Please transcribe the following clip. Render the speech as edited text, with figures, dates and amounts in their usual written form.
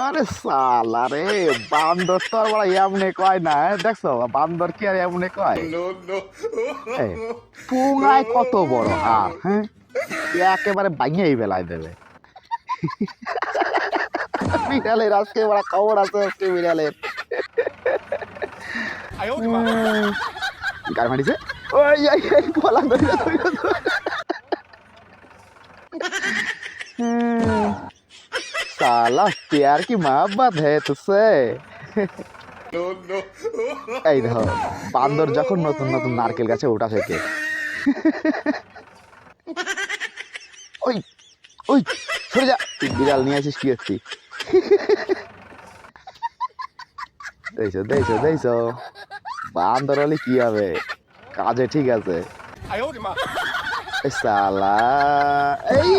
আরে সালা রে, বান্দর তো আর বড় এমনি কয় না, দেখছো বান্দর কি আর এমনি কয়? এই, পুঙায় কত বড় হাড়, হ্যাঁ, একেবারে ভাঙিয়েই বেলায় দেবে। বিড়ালের আজকে বড় খবর আছে, আজকে বিড়ালের গাড়ি মারিছে। ওই এই, এই, পলা ধরে ধরে ধরে। साला प्यार की मोहब्बत है तुझसे। এই দেখো, বান্দর যখন নতুন নতুন নারকেল গাছে ওঠা শেখে, ওই ওই সরে যা, তুই বিড়াল নিয়ে আসিস কি একটি। দেখছো দেখছো দেখছো, বান্দর হলে কি হবে, কাজে ঠিক আছে। সালা এই